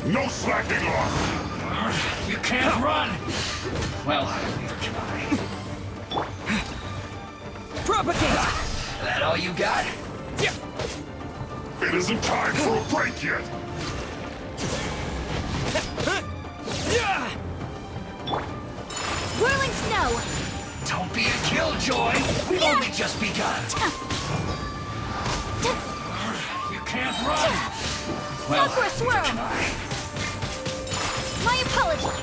No slacking off! You can't run! Well, neither can I. Propagate! That all you got? It isn't time for a break yet! Whirling snow! Don't be a killjoy! We've only just begun! You can't run! Well, Sakura swirl! can I? My apology!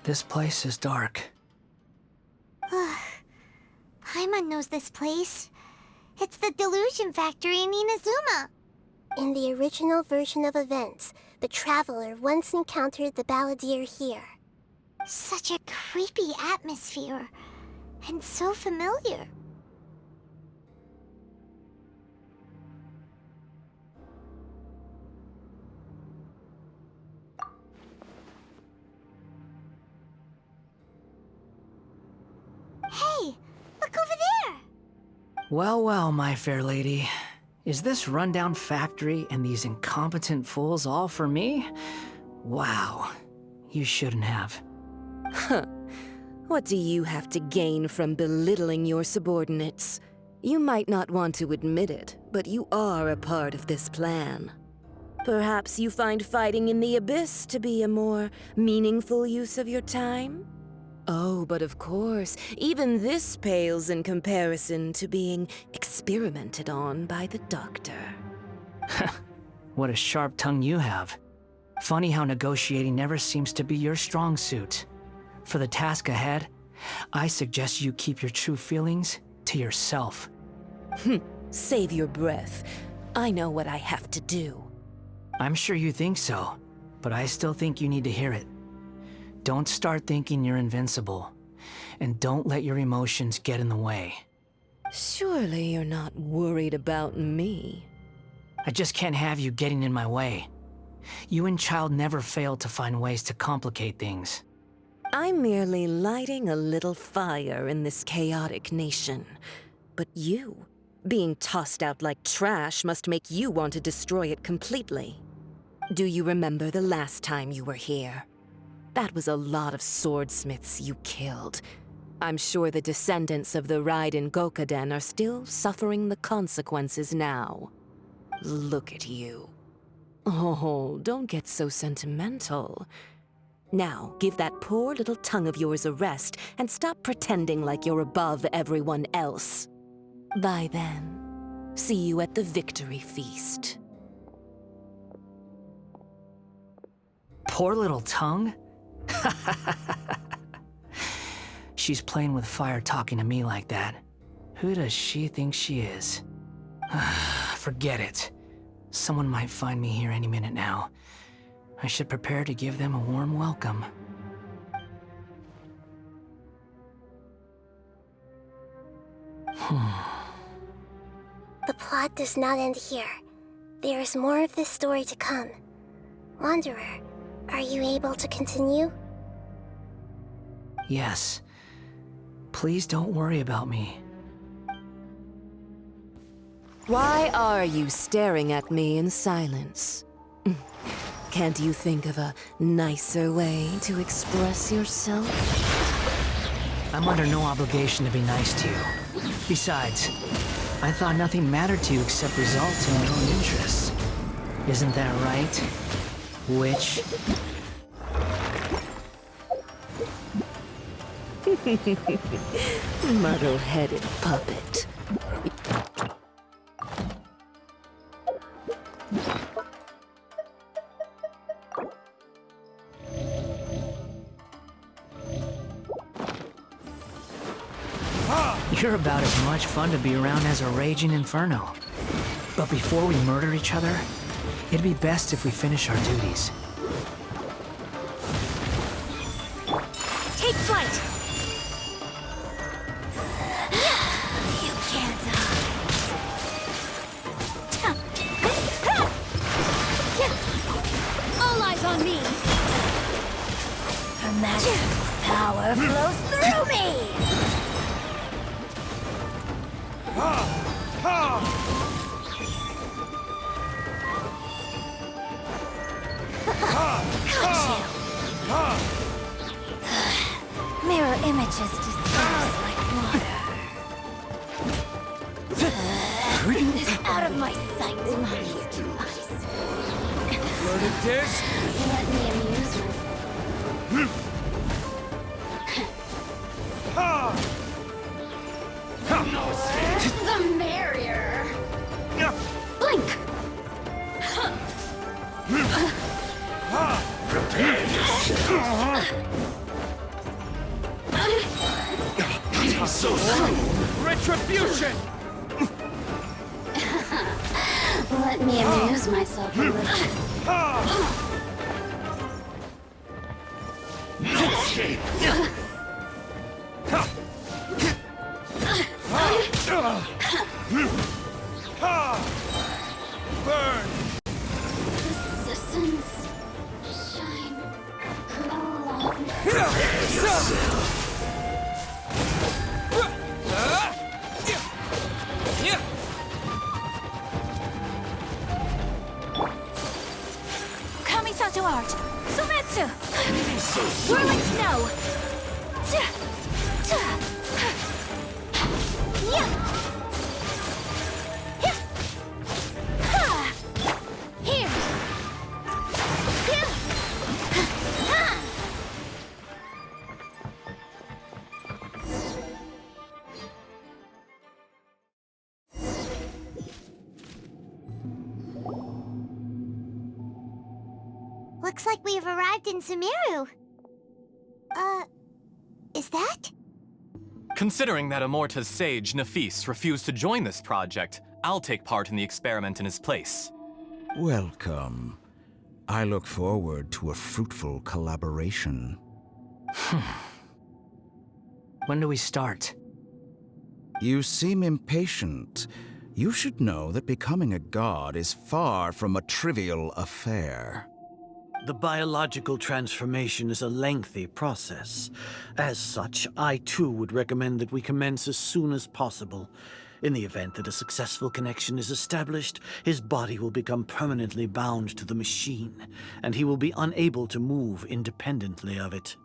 This place is dark. Paimon knows this place. It's the Delusion Factory in Inazuma. In the original version of events, the Traveler once encountered the Balladeer here. Such a creepy atmosphere. And so familiar. Hey, look over there! Well, well, my fair lady. Is this rundown factory and these incompetent fools all for me? Wow. You shouldn't have. Huh. What do you have to gain from belittling your subordinates? You might not want to admit it, but you are a part of this plan. Perhaps you find fighting in the Abyss to be a more meaningful use of your time? Oh, but of course, even this pales in comparison to being experimented on by the Doctor. What a sharp tongue you have. Funny how negotiating never seems to be your strong suit. For the task ahead, I suggest you keep your true feelings to yourself. Save your breath. I know what I have to do. I'm sure you think so, but I still think you need to hear it. Don't start thinking you're invincible, and don't let your emotions get in the way. Surely you're not worried about me. I just can't have you getting in my way. You and Child never fail to find ways to complicate things. I'm merely lighting a little fire in this chaotic nation. But you, being tossed out like trash, must make you want to destroy it completely. Do you remember the last time you were here? That was a lot of swordsmiths you killed. I'm sure the descendants of the Raiden Gokaden are still suffering the consequences now. Look at you. Oh, don't get so sentimental. Now, give that poor little tongue of yours a rest and stop pretending like you're above everyone else. Bye then. See you at the victory feast. Poor little tongue? She's playing with fire talking to me like that. Who does she think she is? Forget it. Someone might find me here any minute now. I should prepare to give them a warm welcome. The plot does not end here. There is more of this story to come. Wanderer, are you able to continue? Yes. Please don't worry about me. Why are you staring at me in silence? Can't you think of a nicer way to express yourself? I'm under no obligation to be nice to you. Besides, I thought nothing mattered to you except results and your own interests. Isn't that right, witch? Muddle-headed puppet. You're about as much fun to be around as a raging inferno. But before we murder each other, it'd be best if we finish our duties. Take flight! You can't die. my sight, mommy. Learning this? Let me amuse myself. The merrier. Blink! So retribution! Let me amuse myself a little. Burn! Systems shine along. Kamisato art. Sumetsu. Whirling snow. Here. Looks like we've arrived in Sumeru. Is that? Considering that Amorta's sage, Nafis, refused to join this project, I'll take part in the experiment in his place. Welcome. I look forward to a fruitful collaboration. When do we start? You seem impatient. You should know that becoming a god is far from a trivial affair. The biological transformation is a lengthy process. As such, I too would recommend that we commence as soon as possible. In the event that a successful connection is established, his body will become permanently bound to the machine, and he will be unable to move independently of it.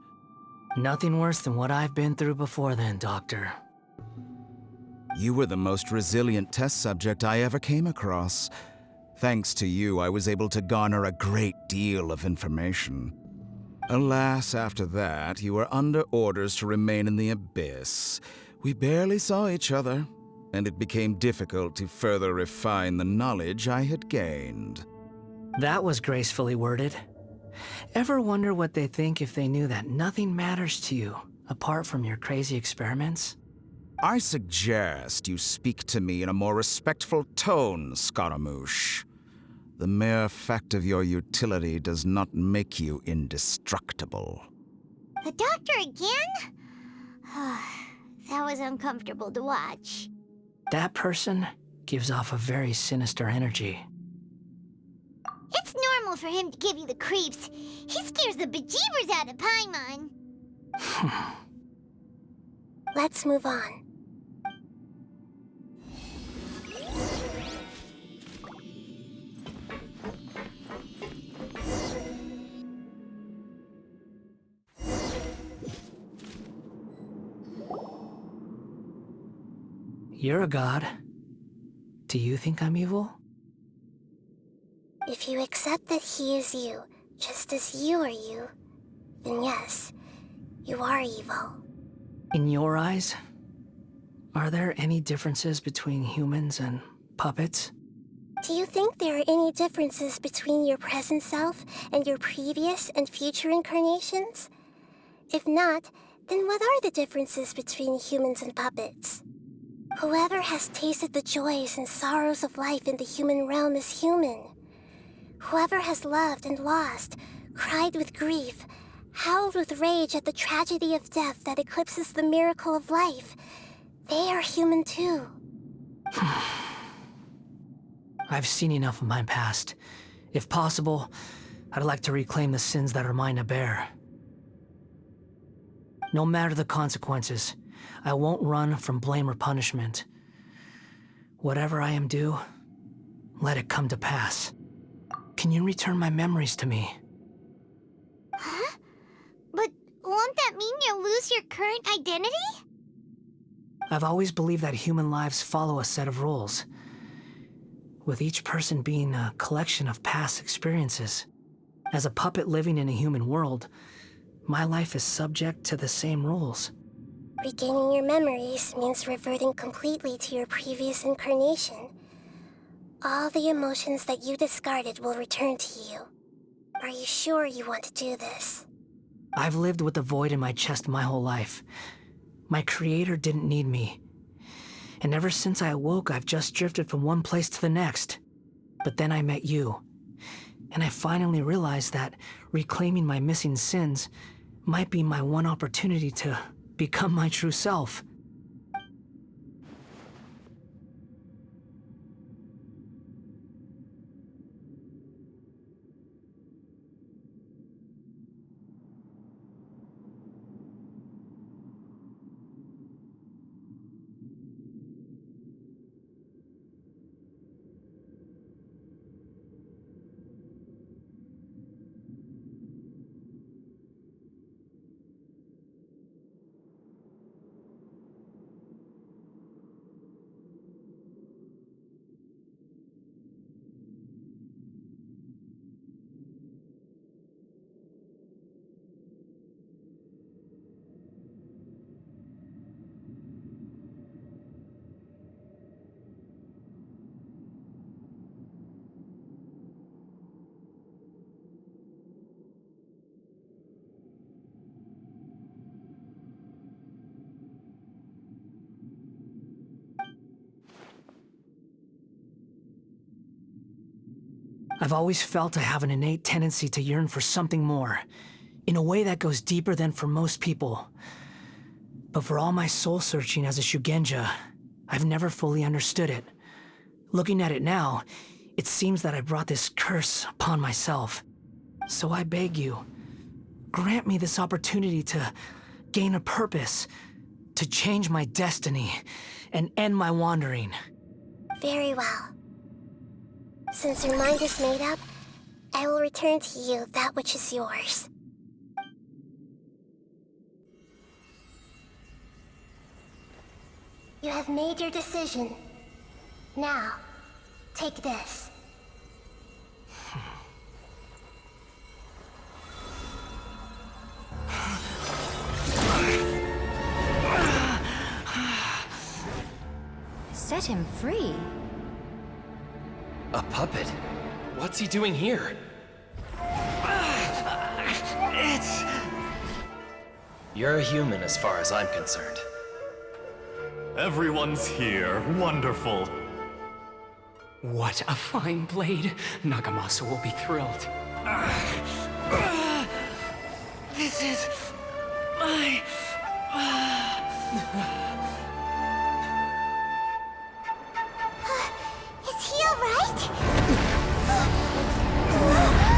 Nothing worse than what I've been through before then, Doctor. You were the most resilient test subject I ever came across. Thanks to you, I was able to garner a great deal of information. Alas, after that, you were under orders to remain in the abyss. We barely saw each other, and it became difficult to further refine the knowledge I had gained. That was gracefully worded. Ever wonder what they think if they knew that nothing matters to you, apart from your crazy experiments? I suggest you speak to me in a more respectful tone, Scaramouche. The mere fact of your utility does not make you indestructible. The doctor again? That was uncomfortable to watch. That person gives off a very sinister energy. It's normal for him to give you the creeps. He scares the bejeebers out of Paimon. Let's move on. You're a god. Do you think I'm evil? If you accept that he is you, just as you are you, then yes, you are evil. In your eyes, are there any differences between humans and puppets? Do you think there are any differences between your present self and your previous and future incarnations? If not, then what are the differences between humans and puppets? Whoever has tasted the joys and sorrows of life in the human realm is human. Whoever has loved and lost, cried with grief, howled with rage at the tragedy of death that eclipses the miracle of life, they are human too. I've seen enough of my past. If possible, I'd like to reclaim the sins that are mine to bear. No matter the consequences, I won't run from blame or punishment. Whatever I am due, let it come to pass. Can you return my memories to me? Huh? But won't that mean you'll lose your current identity? I've always believed that human lives follow a set of rules. with each person being a collection of past experiences. As a puppet living in a human world, my life is subject to the same rules. Regaining your memories means reverting completely to your previous incarnation. All the emotions that you discarded will return to you. Are you sure you want to do this? I've lived with the void in my chest my whole life. My creator didn't need me. And ever since I awoke, I've just drifted from one place to the next. But then I met you. And I finally realized that reclaiming my missing sins might be my one opportunity to become my true self. I've always felt I have an innate tendency to yearn for something more, in a way that goes deeper than for most people. But for all my soul-searching as a Shugenja, I've never fully understood it. Looking at it now, it seems that I brought this curse upon myself. So I beg you, grant me this opportunity to gain a purpose, to change my destiny, and end my wandering. Very well. Since your mind is made up, I will return to you that which is yours. You have made your decision. Now, take this. Set him free. A puppet? What's he doing here? You're a human as far as I'm concerned. Everyone's here. Wonderful. What a fine blade. Nagamasa will be thrilled. This is my... Is he alright? No way!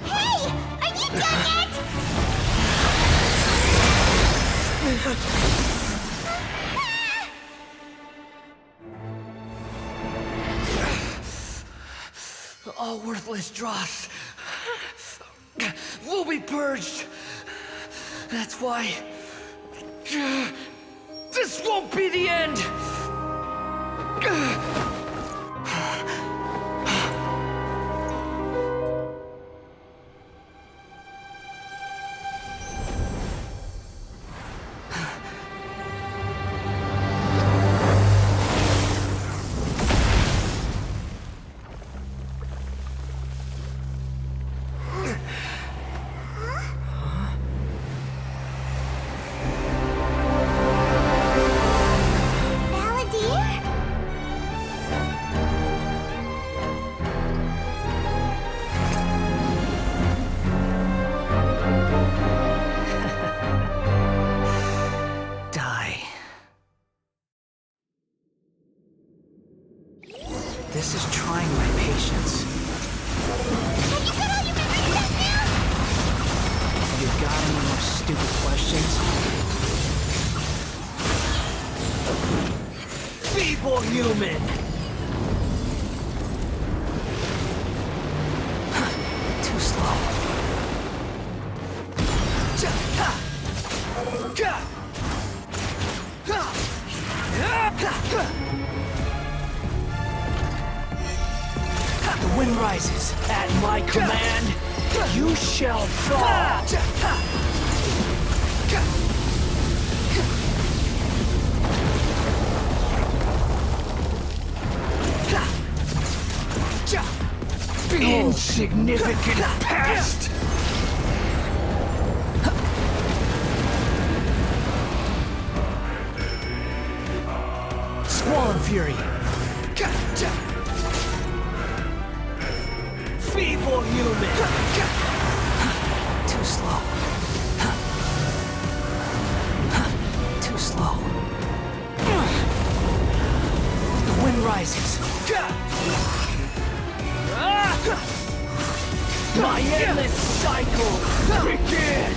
Hey! Are you done yet? All worthless dross will be purged. That's why this won't be the end. Balladeer? Die. This is trying my patience. patience. Have you got all your memory back now? You got any more stupid questions? Feeble human! Too slow. The wind rises. At my command, you shall fall! Insignificant pest! Squall Fury. Feeble human! Too slow. Too slow. The wind rises. My endless cycle begins!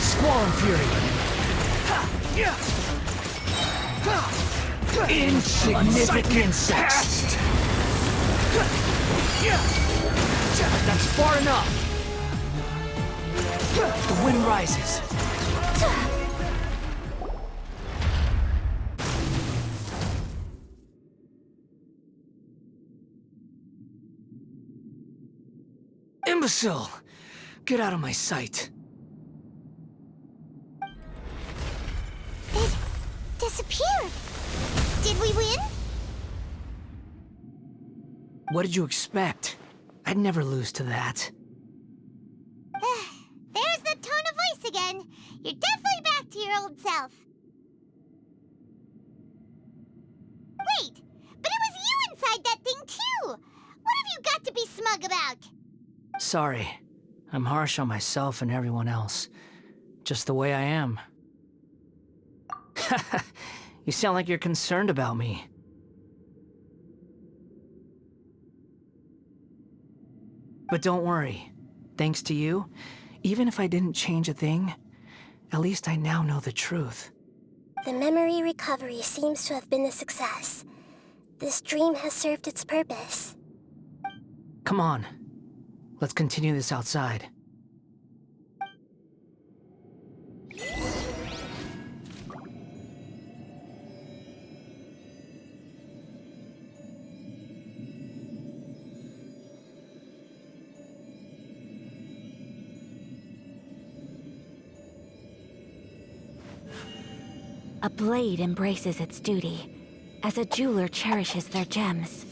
Squall Fury. Insignificant pest! That's far enough. The wind rises. Imbecile! Get out of my sight. It disappeared. Did we win? What did you expect? I'd never lose to that. There's the tone of voice again. You're definitely back to your old self. Wait, but it was you inside that thing too. What have you got to be smug about? Sorry. I'm harsh on myself and everyone else. Just the way I am. You sound like you're concerned about me. But don't worry. Thanks to you, even if I didn't change a thing, at least I now know the truth. The memory recovery seems to have been a success. This dream has served its purpose. Come on. Let's continue this outside. A blade embraces its duty, as a jeweler cherishes their gems.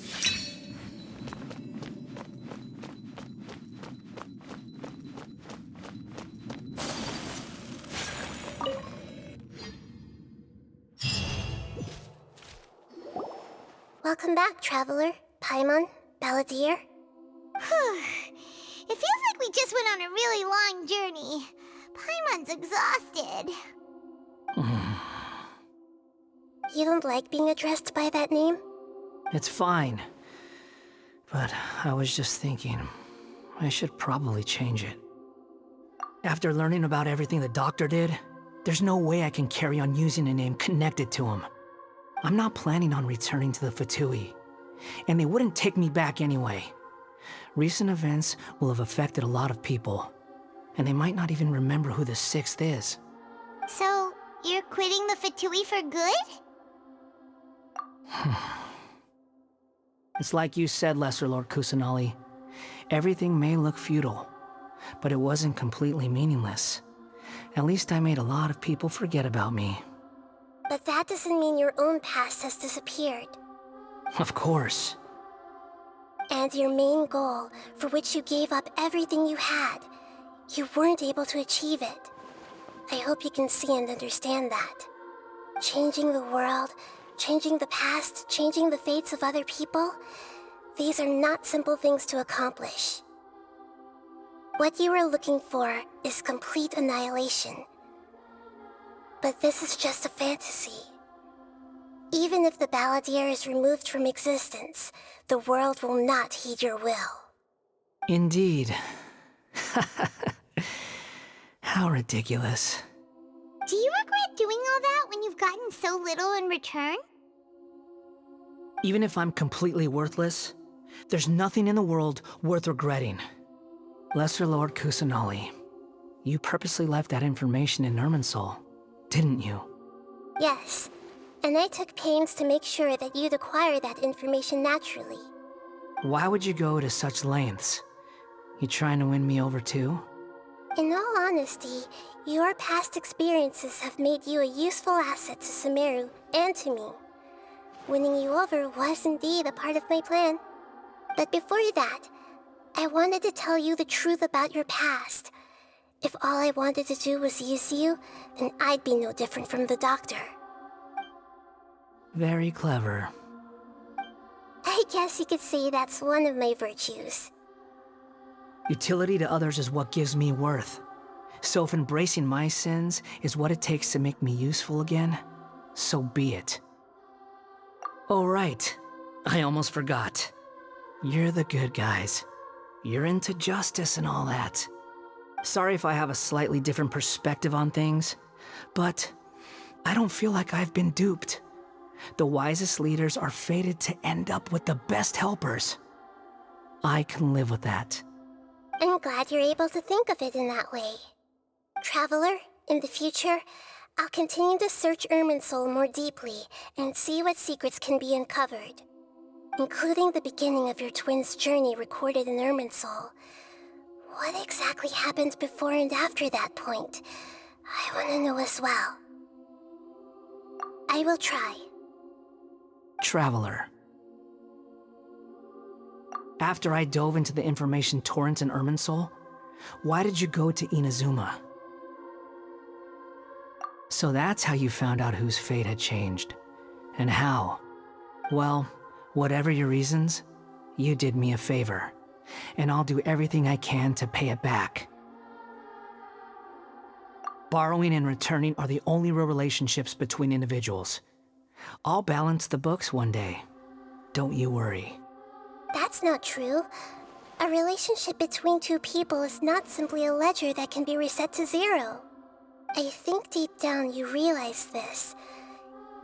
Welcome back, Traveler, Paimon, Balladeer. It feels like we just went on a really long journey. Paimon's exhausted. You don't like being addressed by that name? It's fine. But I was just thinking, I should probably change it. After learning about everything the doctor did, there's no way I can carry on using a name connected to him. I'm not planning on returning to the Fatui, and they wouldn't take me back anyway. Recent events will have affected a lot of people, and they might not even remember who the 6th is. So, you're quitting the Fatui for good? It's like you said, Lesser Lord Kusanali. Everything may look futile, but it wasn't completely meaningless. At least I made a lot of people forget about me. But that doesn't mean your own past has disappeared. Of course. And your main goal, for which you gave up everything you had, you weren't able to achieve it. I hope you can see and understand that. Changing the world, changing the past, changing the fates of other people, these are not simple things to accomplish. What you are looking for is complete annihilation. But this is just a fantasy. Even if the Balladeer is removed from existence, the world will not heed your will. Indeed. How ridiculous. Do you regret doing all that when you've gotten so little in return? Even if I'm completely worthless, there's nothing in the world worth regretting. Lesser Lord Kusanali, you purposely left that information in Irminsul, didn't you? Yes, and I took pains to make sure that you'd acquire that information naturally. Why would you go to such lengths? You trying to win me over too? In all honesty, your past experiences have made you a useful asset to Sumeru and to me. Winning you over was indeed a part of my plan. But before that, I wanted to tell you the truth about your past. If all I wanted to do was use you, then I'd be no different from the doctor. Very clever. I guess you could say that's one of my virtues. Utility to others is what gives me worth. So if embracing my sins is what it takes to make me useful again, so be it. Oh right, I almost forgot. You're the good guys. You're into justice and all that. Sorry if I have a slightly different perspective on things, but I don't feel like I've been duped. The wisest leaders are fated to end up with the best helpers. I can live with that. I'm glad you're able to think of it in that way. Traveler, in the future, I'll continue to search Irminsul more deeply and see what secrets can be uncovered, including the beginning of your twins' journey recorded in Irminsul. What exactly happened before and after that point? I want to know as well. I will try. Traveler. After I dove into the information torrent in Irminsul, why did you go to Inazuma? So that's how you found out whose fate had changed. And how? Well, whatever your reasons, you did me a favor. And I'll do everything I can to pay it back. Borrowing and returning are the only real relationships between individuals. I'll balance the books one day. Don't you worry. That's not true. A relationship between two people is not simply a ledger that can be reset to zero. I think deep down you realize this.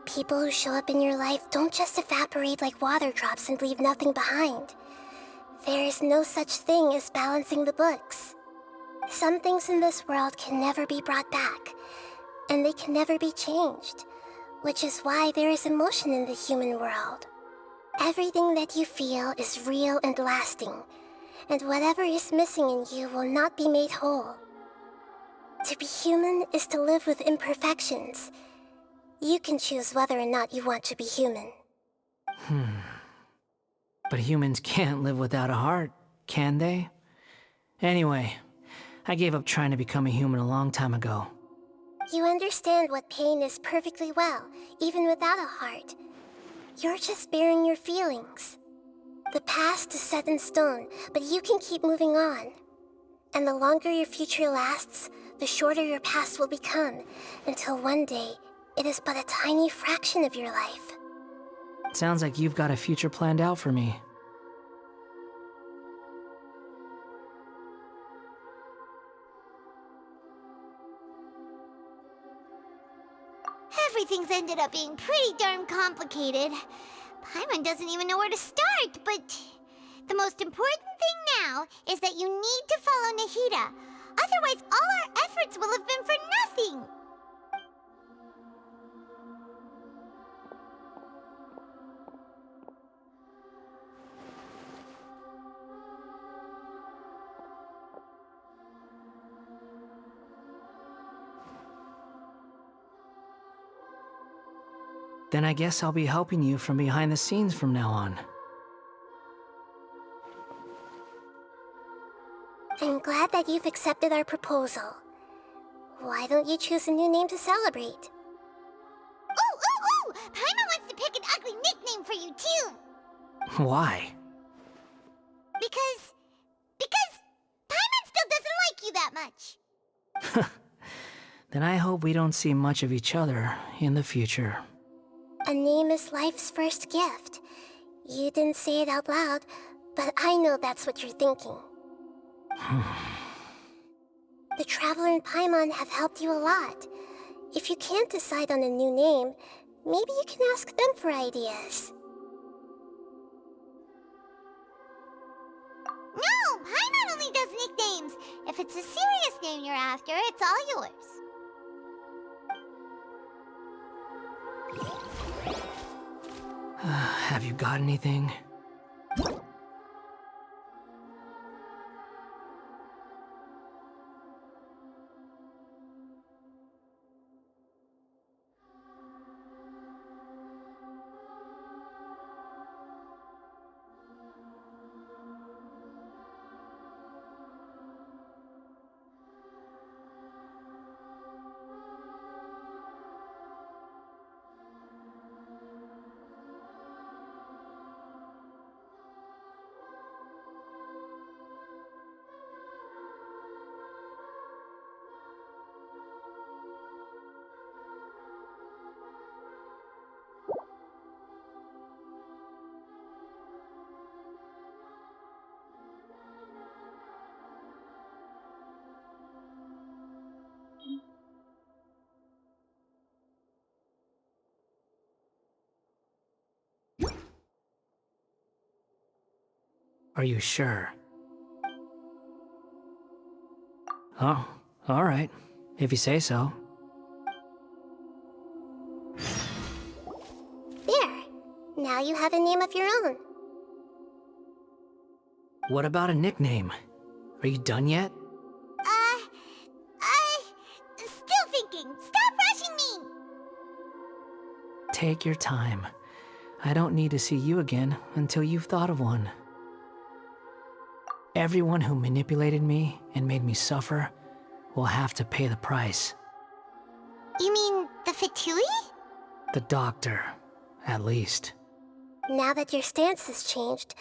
People who show up in your life don't just evaporate like water drops and leave nothing behind. There is no such thing as balancing the books. Some things in this world can never be brought back, and they can never be changed, which is why there is emotion in the human world. Everything that you feel is real and lasting, and whatever is missing in you will not be made whole. To be human is to live with imperfections. You can choose whether or not you want to be human. But humans can't live without a heart, can they? Anyway, I gave up trying to become a human a long time ago. You understand what pain is perfectly well, even without a heart. You're just bearing your feelings. The past is set in stone, but you can keep moving on. And the longer your future lasts, the shorter your past will become, until one day, it is but a tiny fraction of your life. Sounds like you've got a future planned out for me. Everything's ended up being pretty darn complicated. Paimon doesn't even know where to start, but the most important thing now is that you need to follow Nahida. Otherwise, all our efforts will have been for nothing. Then I guess I'll be helping you from behind the scenes from now on. I'm glad that you've accepted our proposal. Why don't you choose a new name to celebrate? Ooh! Paimon wants to pick an ugly nickname for you, too! Why? Because Paimon still doesn't much. Then I hope we don't see much of each other in the future. A name is life's first gift. You didn't say it out loud, but I know that's what you're thinking. The Traveler and Paimon have helped you a lot. If you can't decide on a new name, maybe you can ask them for ideas. No, Paimon only does nicknames. If it's a serious name you're after, it's all yours. Have you got anything? Are you sure? Oh, alright. If you say so. There. Now you have a name of your own. What about a nickname? Are you done yet? Still thinking. Stop rushing me! Take your time. I don't need to see you again until you've thought of one. Everyone who manipulated me and made me suffer will have to pay the price. You mean the Fatui? The doctor, at least. Now that your stance has changed,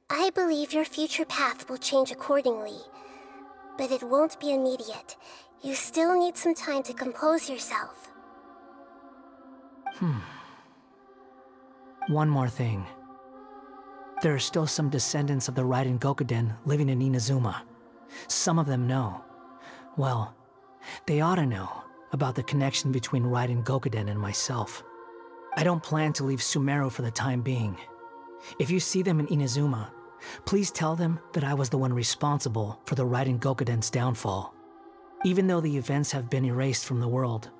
I believe your future path will change accordingly. But it won't be immediate. You still need some time to compose yourself. One more thing. There are still some descendants of the Raiden Gokuden living in Inazuma. Some of them know. Well, they ought to know about the connection between Raiden Gokuden and myself. I don't plan to leave Sumeru for the time being. If you see them in Inazuma, please tell them that I was the one responsible for the Raiden Gokuden's downfall. Even though the events have been erased from the world,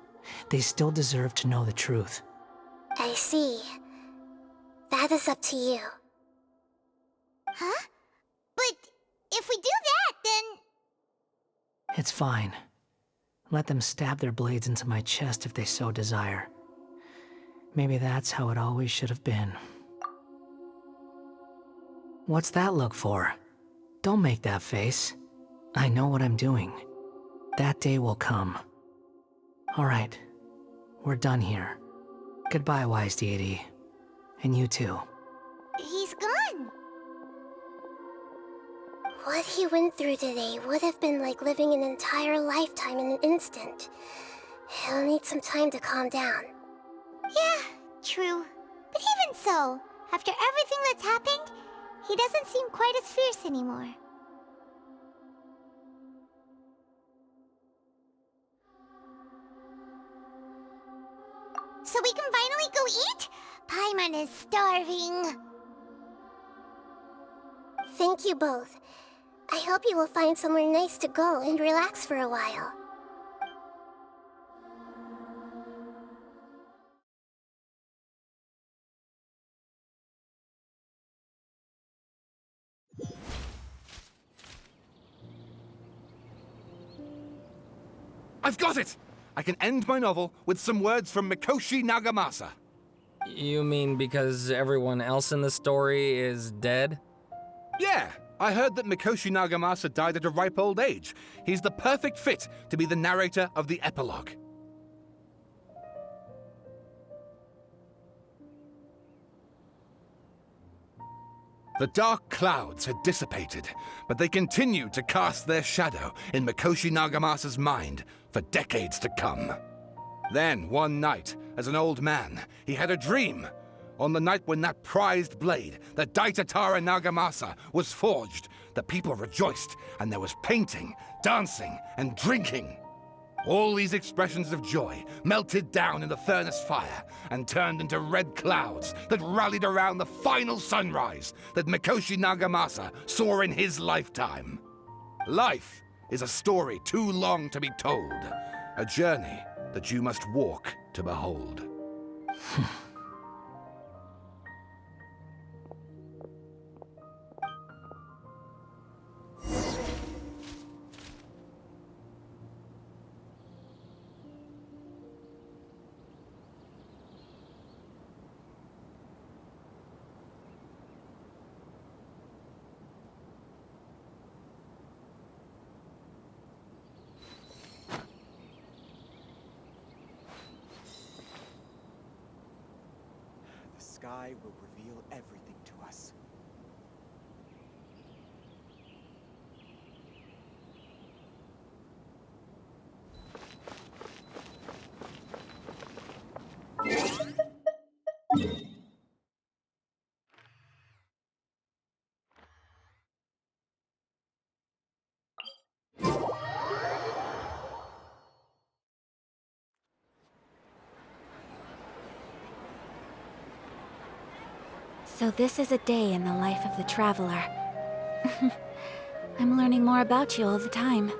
they still deserve to know the truth. I see. That is up to you. Huh? But if we do that, then... It's fine. Let them stab their blades into my chest if they so desire. Maybe that's how it always should have been. What's that look for? Don't make that face. I know what I'm doing. That day will come. Alright, we're done here. Goodbye, wise deity. And you too. He's gone. What he went through today would have been like living an entire lifetime in an instant. He'll need some time to calm down. Yeah, true. But even so, after everything that's happened, he doesn't seem quite as fierce anymore. So we can finally go eat? Paimon is starving. Thank you both. I hope you will find somewhere nice to go and relax for a while. I've got it! I can end my novel with some words from Mikoshi Nagamasa. You mean because everyone else in the story is dead? Yeah, I heard that Mikoshi Nagamasa died at a ripe old age. He's the perfect fit to be the narrator of the epilogue. The dark clouds had dissipated, but they continued to cast their shadow in Mikoshi Nagamasa's mind for decades to come. Then, one night, as an old man, he had a dream. On the night when that prized blade, the Daitatara Nagamasa, was forged, the people rejoiced, and there was painting, dancing, and drinking. All these expressions of joy melted down in the furnace fire and turned into red clouds that rallied around the final sunrise that Mikoshi Nagamasa saw in his lifetime. Life is a story too long to be told, a journey that you must walk to behold. The sky will reveal everything to us. So this is a day in the life of the Traveler. I'm learning more about you all the time.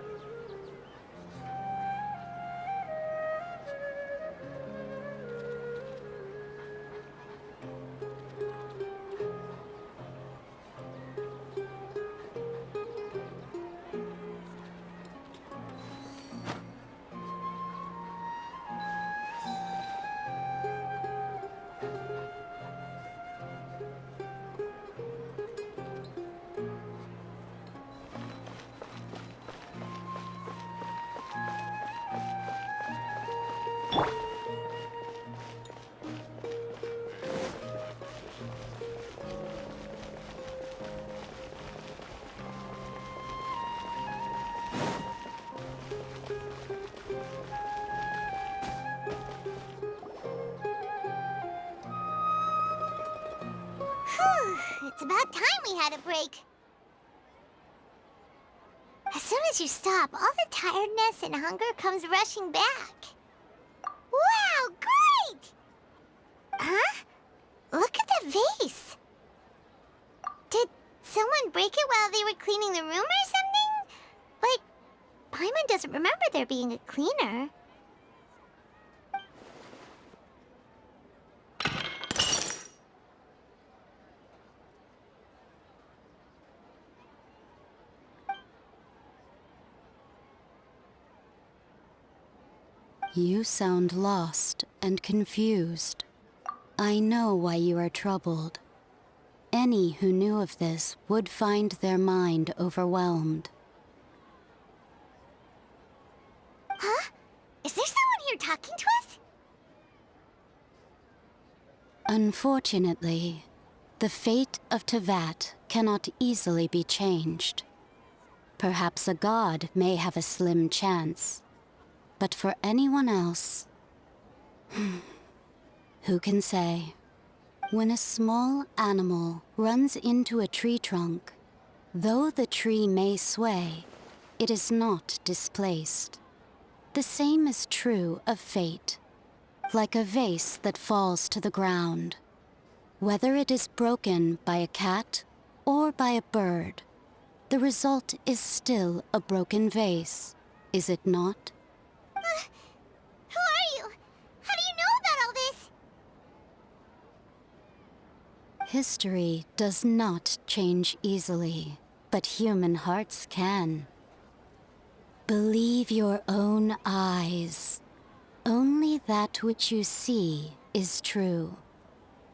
It's about time we had a break. As soon as you stop, all the tiredness and hunger comes rushing back. Wow, great! Huh? Look at that vase. Did someone break it while they were cleaning the room or something? But Paimon doesn't remember there being a cleaner. You sound lost and confused. I know why you are troubled. Any who knew of this would find their mind overwhelmed. Huh? Is there someone here talking to us? Unfortunately, the fate of Tevat cannot easily be changed. Perhaps a god may have a slim chance. But for anyone else, who can say? When a small animal runs into a tree trunk, though the tree may sway, it is not displaced. The same is true of fate, like a vase that falls to the ground. Whether it is broken by a cat or by a bird, the result is still a broken vase, is it not? Who are you? How do you know about all this? History does not change easily, but human hearts can. Believe your own eyes. Only that which you see is true.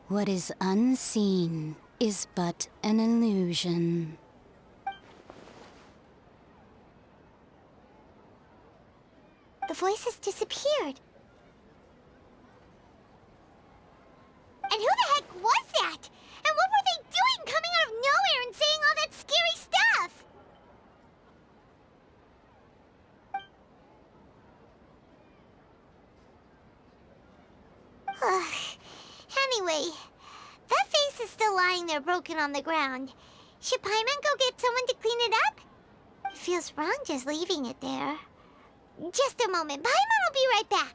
What is unseen is but an illusion. The voice has disappeared. And who the heck was that? And what were they doing coming out of lying there broken on the ground. Should Paimon go get someone to clean it up? It feels wrong just leaving it there. Just a moment. Paimon will be right back.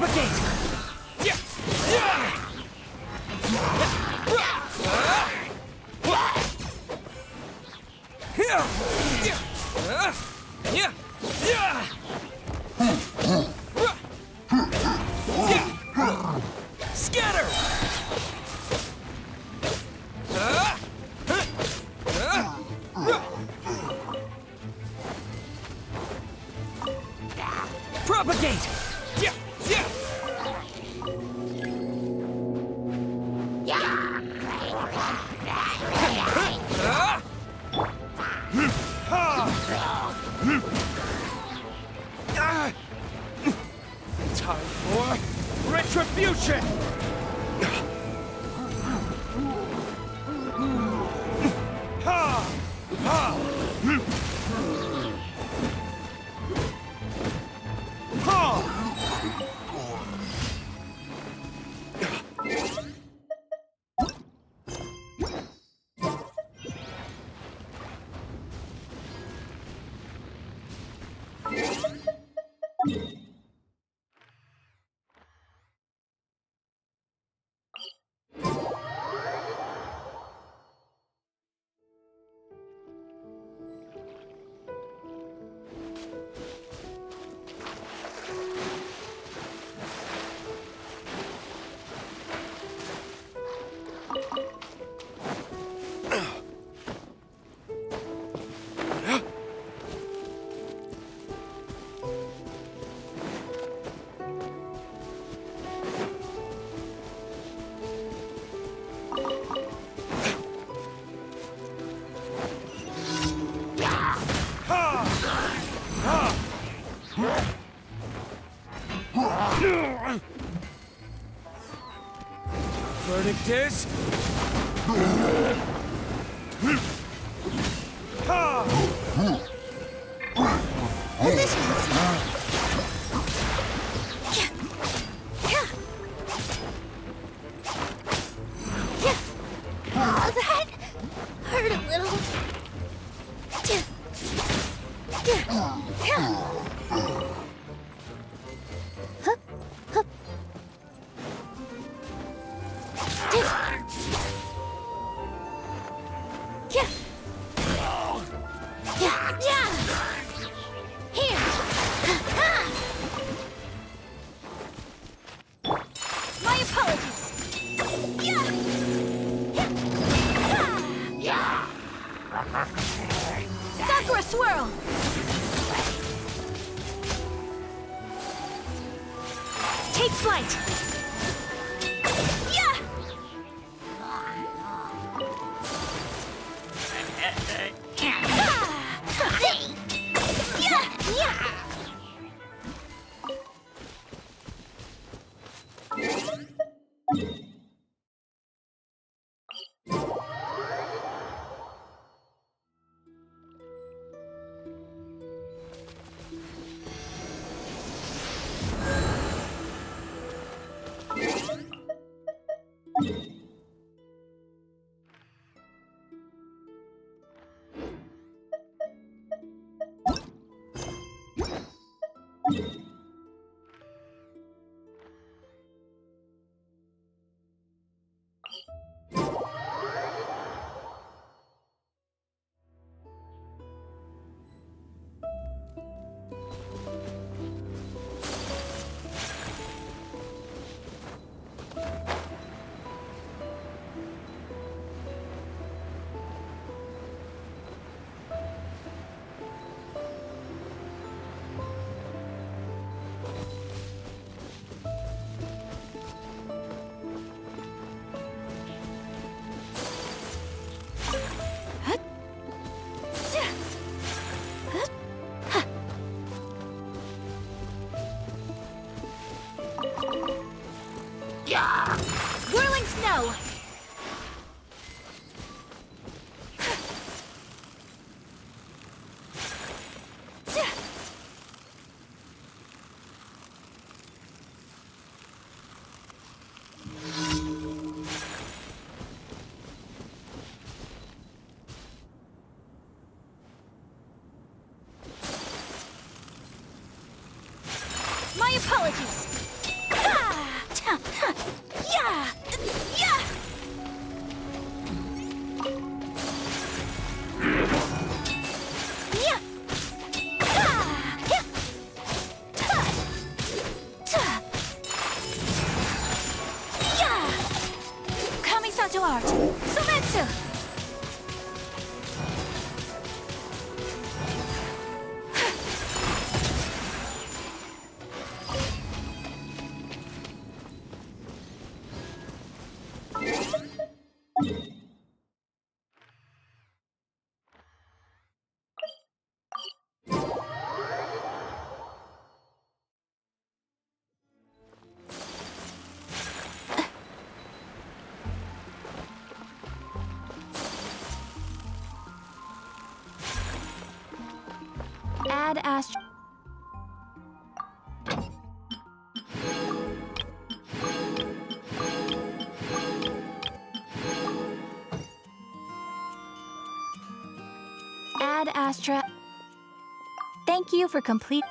Propagate! Yeah! Yeah! Scatter! Propagate! Yeah! Yeah! Time for retribution! Ha! Ha! Ha! Verdict is... That hurt a little. My apologies. Sakura swirl. Take flight. Martial art. Sumetsu! Add Astro. Add Astra. Thank you for complete.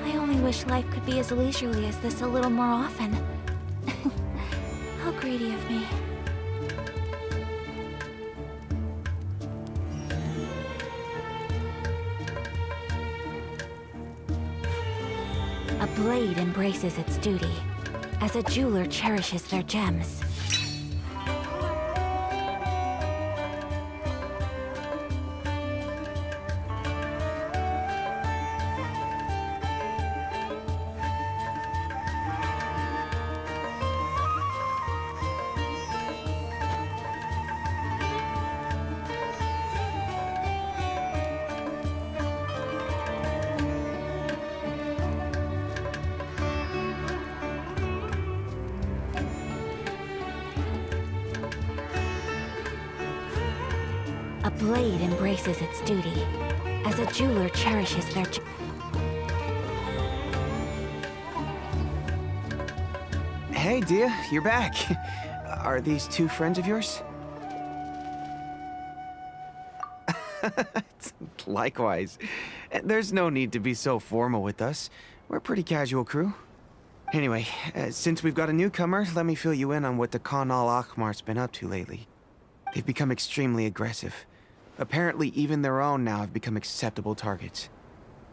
I only wish life could be as leisurely as this a little more often. How greedy of me. A blade embraces its duty, as a jeweler cherishes their gems. A blade embraces its duty, as a jeweler cherishes their Hey, Dia, you're back. Are these two friends of yours? Likewise. There's no need to be so formal with us. We're a pretty casual crew. Anyway, since we've got a newcomer, let me fill you in on what the Khan al-Ahmar's been up to lately. They've become extremely aggressive. Apparently, even their own now have become acceptable targets.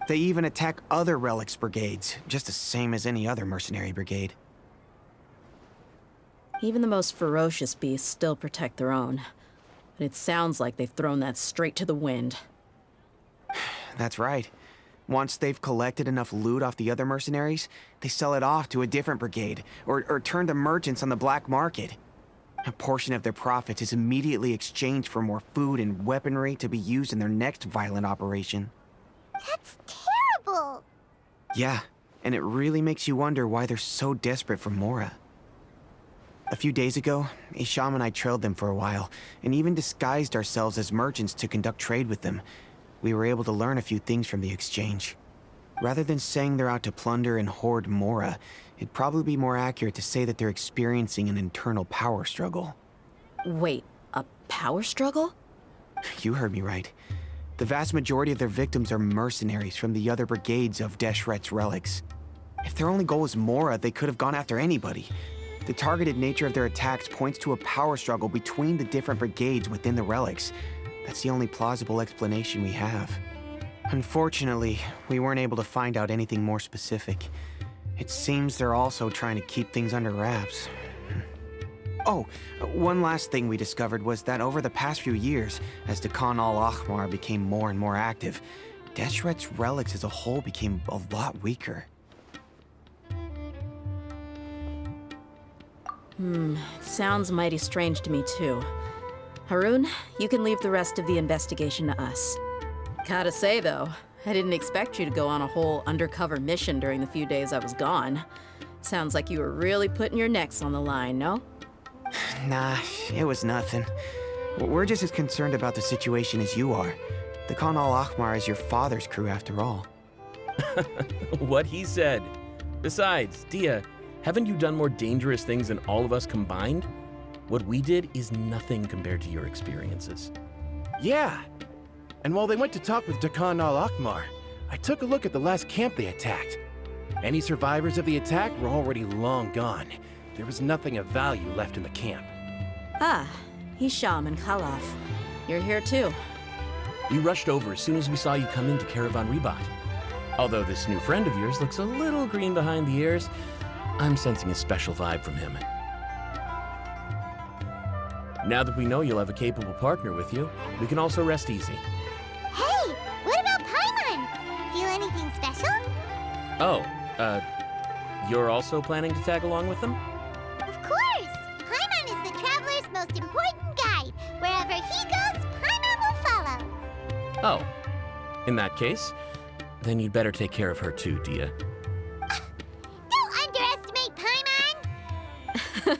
They even attack other relics brigades, just the same as any other mercenary brigade. Even the most ferocious beasts still protect their own. But it sounds like they've thrown that straight to the wind. That's right. Once they've collected enough loot off the other mercenaries, they sell it off to a different brigade, or turn to merchants on the black market. A portion of their profits is immediately exchanged for more food and weaponry to be used in their next violent operation. That's terrible! Yeah, and it really makes you wonder why they're so desperate for Mora. A few days ago, Isham and I trailed them for a while, and even disguised ourselves as merchants to conduct trade with them. We were able to learn a few things from the exchange. Rather than saying they're out to plunder and hoard Mora, it'd probably be more accurate to say that they're experiencing an internal power struggle. Wait, a power struggle? You heard me right. The vast majority of their victims are mercenaries from the other brigades of Deshret's relics. If their only goal was Mora, they could have gone after anybody. The targeted nature of their attacks points to a power struggle between the different brigades within the relics. That's the only plausible explanation we have. Unfortunately, we weren't able to find out anything more specific. It seems they're also trying to keep things under wraps. Oh, one last thing we discovered was that over the past few years, as the Khan al-Ahmar became more and more active, Deshret's relics as a whole became a lot weaker. It sounds mighty strange to me too. Harun, you can leave the rest of the investigation to us. Gotta say though, I didn't expect you to go on a whole undercover mission during the few days I was gone. Sounds like you were really putting your necks on the line, no? Nah, it was nothing. We're just as concerned about the situation as you are. The Khan al-Ahmar is your father's crew after all. What he said. Besides, Dia, haven't you done more dangerous things than all of us combined? What we did is nothing compared to your experiences. Yeah. And while they went to talk with Khan al-Ahmar, I took a look at the last camp they attacked. Any survivors of the attack were already long gone. There was nothing of value left in the camp. Ah, Hisham and Khalaf. You're here too. We rushed over as soon as we saw you come into Caravan Rebat. Although this new friend of yours looks a little green behind the ears, I'm sensing a special vibe from him. Now that we know you'll have a capable partner with you, we can also rest easy. Hey, what about Paimon? Feel anything special? Oh, you're also planning to tag along with them? Of course! Paimon is the traveler's most important guide. Wherever he goes, Paimon will follow. Oh, in that case, then you'd better take care of her too, Dia. Don't underestimate Paimon!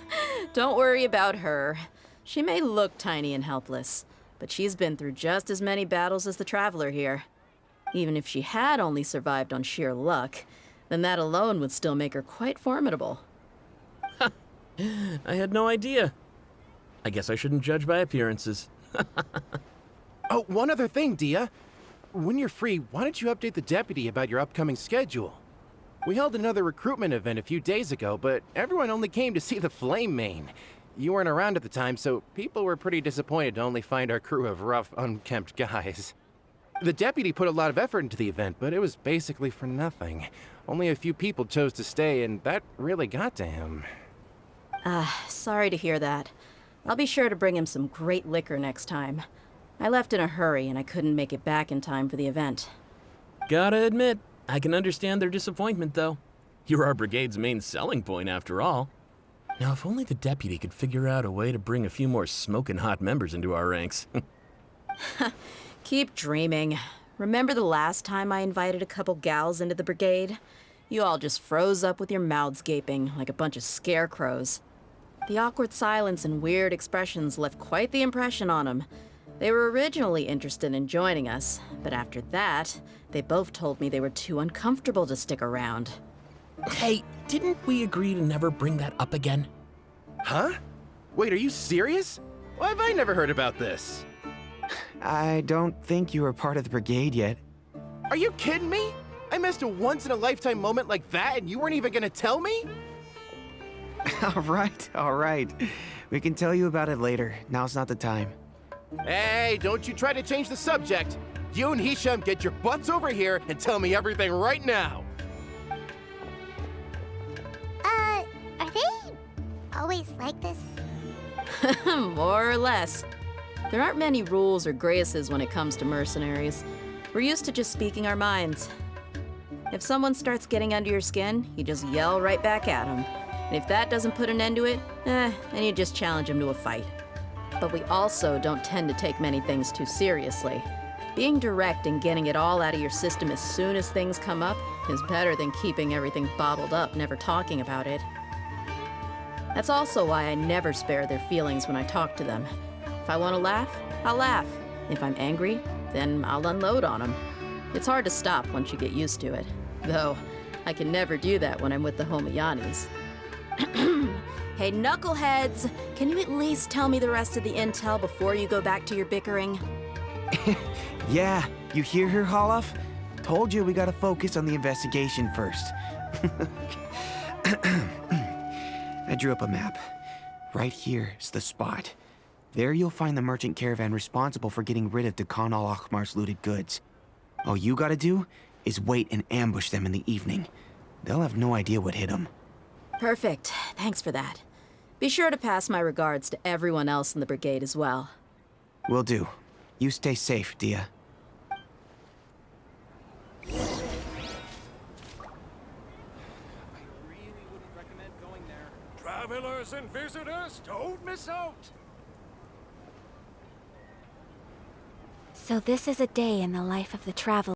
Don't worry about her. She may look tiny and helpless, but she's been through just as many battles as the traveler here. Even if she had only survived on sheer luck, then that alone would still make her quite formidable. I had no idea. I guess I shouldn't judge by appearances. Oh, one other thing, Dia. When you're free, why don't you update the deputy about your upcoming schedule? We held another recruitment event a few days ago, but everyone only came to see the Flame Main. You weren't around at the time, so people were pretty disappointed to only find our crew of rough, unkempt guys. The deputy put a lot of effort into the event, but it was basically for nothing. Only a few people chose to stay, and that really got to him. Sorry to hear that. I'll be sure to bring him some great liquor next time. I left in a hurry, and I couldn't make it back in time for the event. Gotta admit, I can understand their disappointment, though. You're our brigade's main selling point, after all. Now, if only the deputy could figure out a way to bring a few more smoking hot members into our ranks. Keep dreaming. Remember the last time I invited a couple gals into the brigade? You all just froze up with your mouths gaping like a bunch of scarecrows. The awkward silence and weird expressions left quite the impression on them. They were originally interested in joining us, but after that, they both told me they were too uncomfortable to stick around. Hey, didn't we agree to never bring that up again? Huh? Wait, are you serious? Why have I never heard about this? I don't think you were part of the brigade yet. Are you kidding me? I missed a once-in-a-lifetime moment like that and you weren't even gonna tell me? All right. We can tell you about it later. Now's not the time. Hey, don't you try to change the subject. You and Hisham get your butts over here and tell me everything right now. Are they always like this? More or less. There aren't many rules or graces when it comes to mercenaries. We're used to just speaking our minds. If someone starts getting under your skin, you just yell right back at them. And if that doesn't put an end to it, then you just challenge them to a fight. But we also don't tend to take many things too seriously. Being direct and getting it all out of your system as soon as things come up is better than keeping everything bottled up, never talking about it. That's also why I never spare their feelings when I talk to them. If I want to laugh, I'll laugh. If I'm angry, then I'll unload on them. It's hard to stop once you get used to it. Though, I can never do that when I'm with the Homiyanis. Hey, knuckleheads! Can you at least tell me the rest of the intel before you go back to your bickering? Yeah, you hear her, Holloff? Told you we gotta focus on the investigation first. I drew up a map. Right here is the spot. There you'll find the merchant caravan responsible for getting rid of Khan al-Ahmar's looted goods. All you gotta do is wait and ambush them in the evening. They'll have no idea what hit them. Perfect. Thanks for that. Be sure to pass my regards to everyone else in the brigade as well. Will do. You stay safe, Dia. Travelers and visitors, don't miss out. So this is a day in the life of the traveler.